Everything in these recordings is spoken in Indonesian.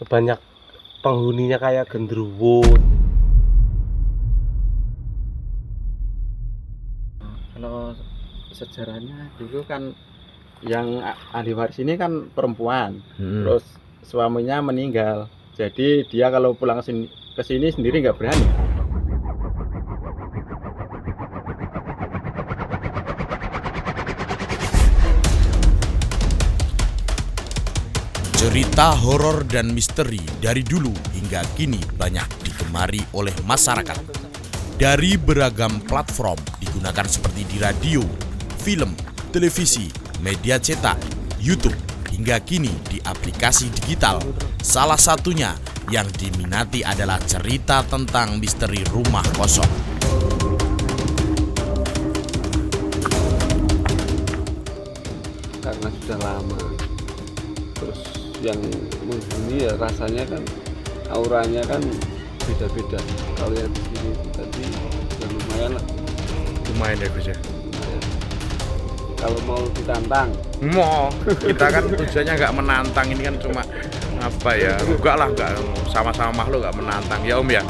banyak penghuninya kayak genderuwo. Kalau sejarahnya dulu kan yang ahli waris ini kan perempuan, terus suaminya meninggal. Jadi dia kalau pulang ke sini sendiri nggak berani. Cerita horor dan misteri dari dulu hingga kini banyak digemari oleh masyarakat. Dari beragam platform digunakan seperti di radio, film, televisi, media cetak, YouTube, hingga kini di aplikasi digital. Salah satunya yang diminati adalah cerita tentang misteri rumah kosong. Karena sudah lama, terus yang menghuni ya rasanya kan auranya kan beda-beda. Kalau yang di sini tadi ya lumayan lah. Lumayan ya Gus ya. Lumayan. Kalau mau ditantang, Mau kita kan tujuannya nggak menantang, ini kan cuma apa ya, enggak lah, nggak sama-sama makhluk nggak menantang ya Om ya.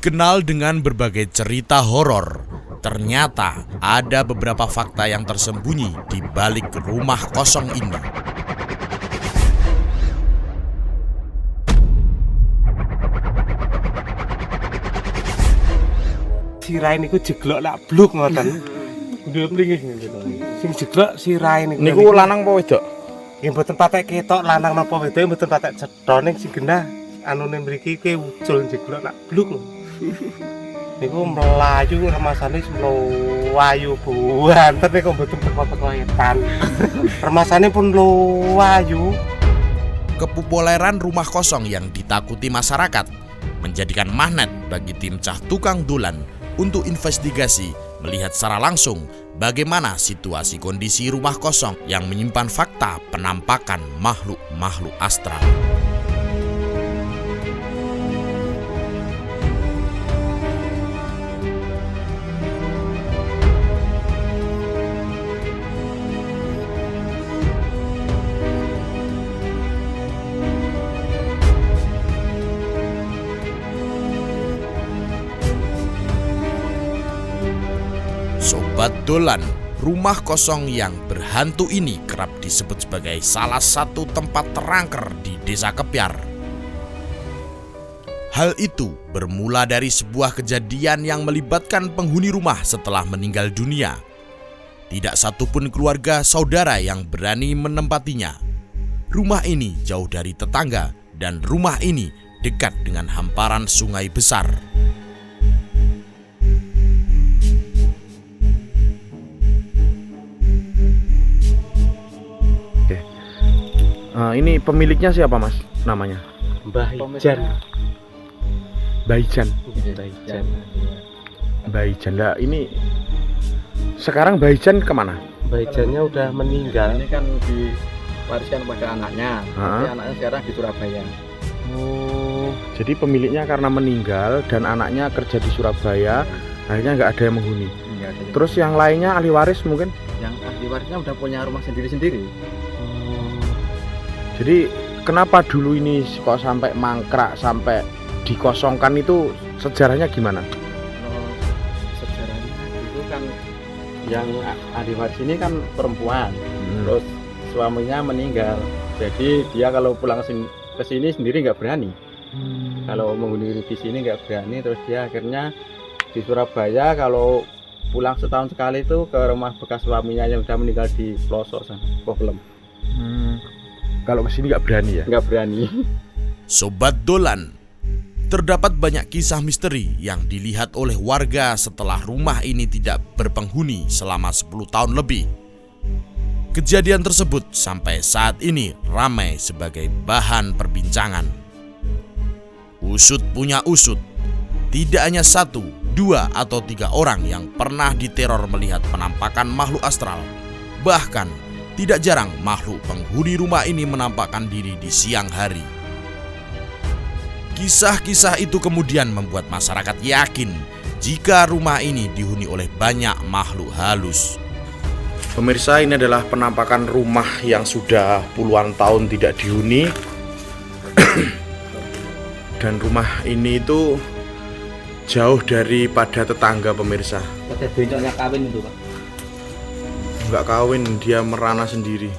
Dikenal dengan berbagai cerita horor, ternyata ada beberapa fakta yang tersembunyi di balik rumah kosong ini. Sirahe niku jeglok lak bluk ngoten. Ndel mriki gitu. Sing jeglok sirahe niku. Niku lanang apa wedok? Nggih mboten patek ketok lanang napa wedok, mboten patek cetha ning sing genah anune mriki kuwi ucul jeglok lak bluk. Niku melayu remasane mlayu buanten niku mboten teko-teko etan. Remasane pun mlayu. Kepopuleran rumah kosong yang ditakuti masyarakat menjadikan magnet bagi tim cah tukang dolan untuk investigasi melihat secara langsung bagaimana situasi kondisi rumah kosong yang menyimpan fakta penampakan makhluk-makhluk astral. Sobat Dolan, rumah kosong yang berhantu ini kerap disebut sebagai salah satu tempat terangker di Desa Kepyar. Hal itu bermula dari sebuah kejadian yang melibatkan penghuni rumah setelah meninggal dunia. Tidak satupun keluarga saudara yang berani menempatinya. Rumah ini jauh dari tetangga dan rumah ini dekat dengan hamparan sungai besar. Ini pemiliknya siapa Mas namanya? Mbah Ijan. Mbah Ijan. Ijan. Mbah Ijan. Lah ini sekarang Mbah Ijan kemana? Mbah Ijannya udah meninggal. Ini kan diwariskan pada anaknya. Jadi anaknya sekarang di Surabaya. Oh, jadi pemiliknya karena meninggal dan anaknya kerja di Surabaya, akhirnya nggak ada yang menghuni. Terus yang lainnya ahli waris mungkin? Yang ahli warisnya udah punya rumah sendiri-sendiri. Jadi kenapa dulu ini kok sampai mangkrak, sampai dikosongkan, itu sejarahnya gimana? Kalau sejarahnya itu kan yang ahli waris ini kan perempuan, terus suaminya meninggal. Jadi dia kalau pulang ke sini sendiri nggak berani. Kalau menghuni di sini nggak berani, terus dia akhirnya di Surabaya kalau pulang setahun sekali itu ke rumah bekas suaminya yang sudah meninggal di pelosok sana, Problem. Kalau kesini nggak berani ya? Nggak berani. Sobat Dolan, Terdapat banyak kisah misteri yang dilihat oleh warga setelah rumah ini tidak berpenghuni selama 10 tahun lebih. Kejadian tersebut sampai saat ini ramai sebagai bahan perbincangan. Usut punya usut, tidak hanya 1, 2, atau 3 orang yang pernah diteror melihat penampakan makhluk astral. Bahkan tidak jarang makhluk penghuni rumah ini menampakkan diri di siang hari. Kisah-kisah itu kemudian membuat masyarakat yakin jika rumah ini dihuni oleh banyak makhluk halus. Pemirsa, ini adalah penampakan rumah yang sudah puluhan tahun tidak dihuni. Dan rumah ini itu jauh daripada tetangga, pemirsa. Kata bencoknya kawin itu, Pak. Enggak kawin, dia merana sendiri.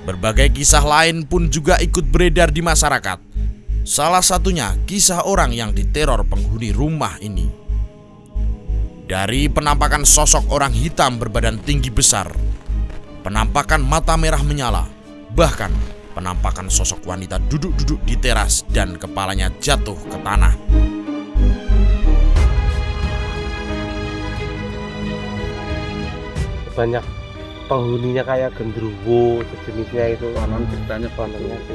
Berbagai kisah lain pun juga ikut beredar di masyarakat. Salah satunya kisah orang yang diteror penghuni rumah ini. Dari penampakan sosok orang hitam berbadan tinggi besar, penampakan mata merah menyala, bahkan penampakan sosok wanita duduk-duduk di teras dan kepalanya jatuh ke tanah. Banyak penghuninya kayak genderuwo sejenisnya itu. Konon ceritanya Kononnya itu.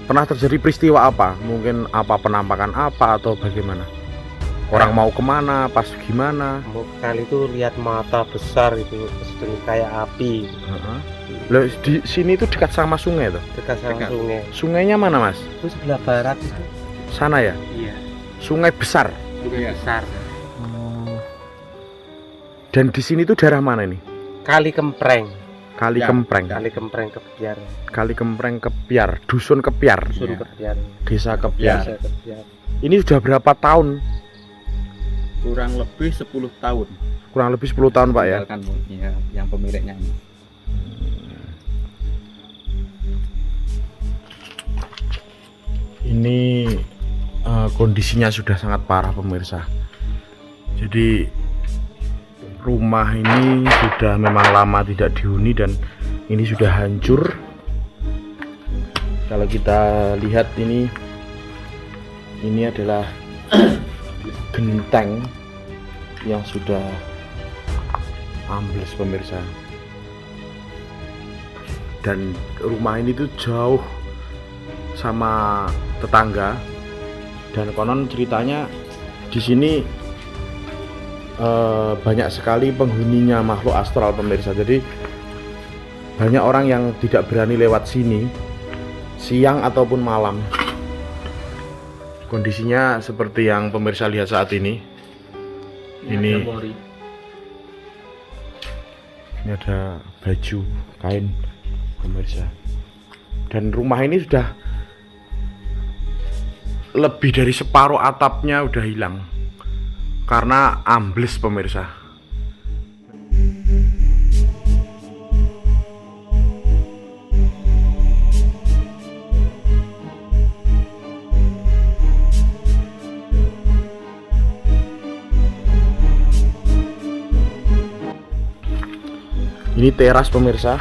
Pernah terjadi peristiwa apa? Mungkin apa penampakan apa atau bagaimana? Orang mau kemana, pas gimana? Kali itu lihat mata besar itu sejenis kayak api. Loh, di sini itu dekat sama sungai tuh. Dekat sama Dekat. sungai. Sungainya mana, Mas? Itu sebelah barat itu. Sana ya? Iya. Sungai besar. Sungai besar. Dan di sini tuh daerah mana ini? Kali Kempreng. Kali Ya, Kempreng. Kali Kempreng Kepiar. Kali Kempreng Kepiar, Dusun Kepiar, Dusun Iya. Kepiar. Desa Kepiar. Desa Kepiar. Ini sudah berapa tahun? kurang lebih 10 tahun. Kurang lebih 10 tahun, Pak ya. Tinggalkan, ya, yang pemiliknya ini. Ini kondisinya sudah sangat parah, pemirsa. Jadi rumah ini sudah memang lama tidak dihuni dan ini sudah hancur. Kalau kita lihat ini adalah genteng yang sudah ambles, pemirsa. Dan rumah ini tuh jauh sama tetangga, dan konon ceritanya di sini banyak sekali penghuninya makhluk astral, pemirsa. Jadi banyak orang yang tidak berani lewat sini siang ataupun malam. Kondisinya seperti yang pemirsa lihat saat ini. Ini ada baju kain, pemirsa. Dan rumah ini sudah lebih dari separuh atapnya udah hilang karena ambles, pemirsa. Ini teras, pemirsa.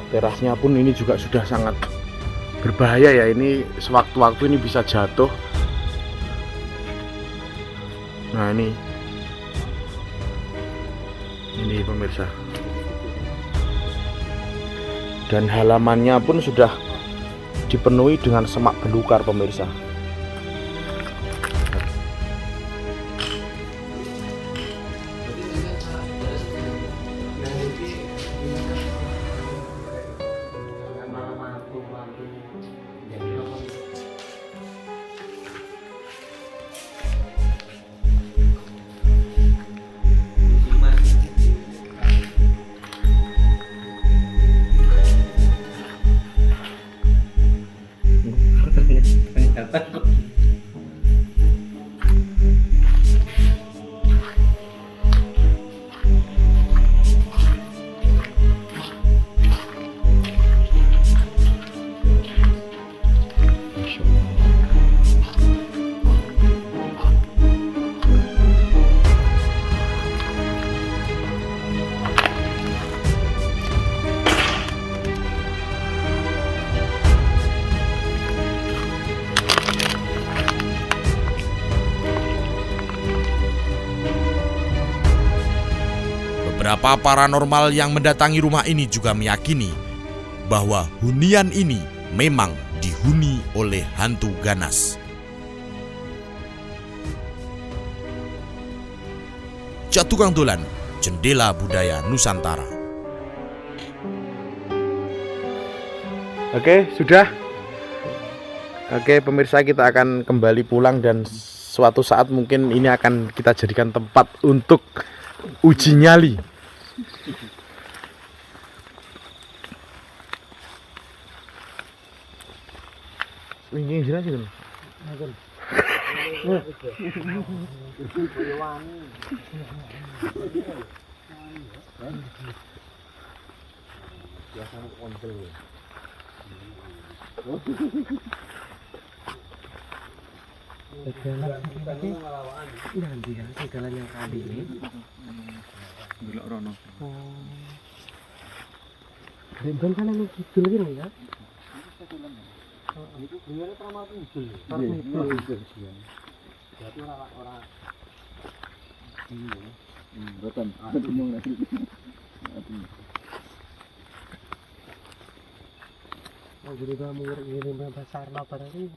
Terasnya pun ini juga sudah sangat berbahaya ya. Ini sewaktu-waktu ini bisa jatuh. Nah, ini pemirsa. Dan halamannya pun sudah dipenuhi dengan semak belukar, pemirsa. Beberapa paranormal yang mendatangi rumah ini juga meyakini bahwa hunian ini memang dihuni oleh hantu ganas. Cak Tukang Dolan, Jendela Budaya Nusantara. Oke, sudah. Oke, pemirsa, kita akan kembali pulang dan suatu saat mungkin ini akan kita jadikan tempat untuk uji nyali. Ini jelas itu. Segalanya kali ini. Benteng kan yang kidul gitu ya. Jadi kamu ngirim besar lapar ini.